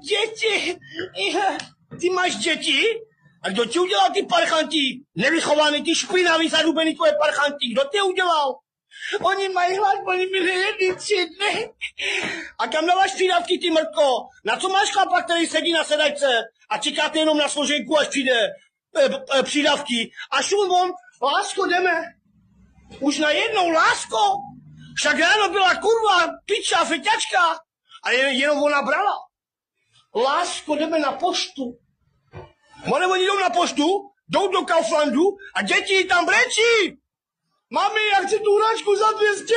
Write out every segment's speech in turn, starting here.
děti. Ty máš děti? A kdo ti udělal ty parchanti? Nevychovaný, ty špinavý, zadubený tvoje parchanti. Kdo tě udělal? Oni mají hlad, oni byli jedni 3 dny. A kam dáváš přídavky, ty mrtko? Na co máš chlapa, který sedí na sedačce a čekáte jenom na složenku, až přijde přídavky? A šum von, lásko, jdeme. Už najednou, lásko. Však ráno byla kurva, piča, feťačka. A jenom ona brala. Lásko, jdeme na poštu. More, oni jdou na poštu, jdou do Kauflandu a děti tam brečí. Mami, já chci tu hračku za 200.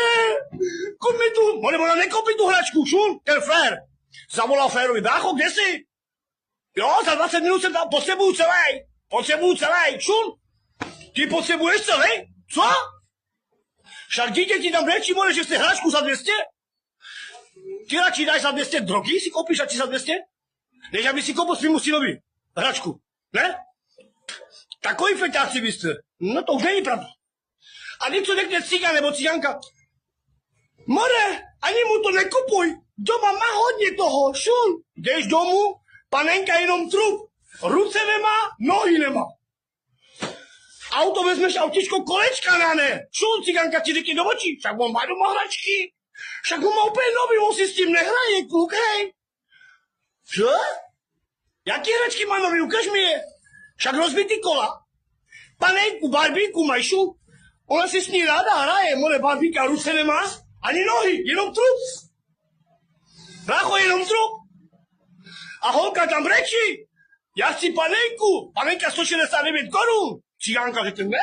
Kup mi tu. More, ona nekoupí tu hračku, šun, ten fér. Zavolal férovi, brácho, kde jsi? Jo, za 20 minut jsem tam, potřebuju celý, šun. Ty potřebuješ celý? Co? Však děti tam brečí, more, že chce hračku za 200? Ty radši dáš za 200 drogy, si koupíš radši za 200? Než aby si koupil svýmu synovi hračku, ne? Takový feťáci byste. No to už není pravda. A něco řekne cigan nebo ciganka. More, ani mu to nekupuj. Doma má hodně toho, šun. Jdeš domů, panenka jenom trup. Ruce nemá, nohy nemá. Auto vezmeš, autičko, kolečka na ne. Šun, ciganka ti řekne do očí. Však on má doma hračky. Však on má úplně nový, on si s tím nehraje, kluk, hej. Co? Jaký hračky má nový, ukaž mi je. Však rozbitý kola. Panenku, barbíku, majšu. Ona si s ní ráda hraje, more, barbíka, ruce nemá, ani nohy, jenom trup. Brácho, jenom trup. A holka tam brečí. Já chci panenku. Panenka 169 korun. Cigánka řekne, ne.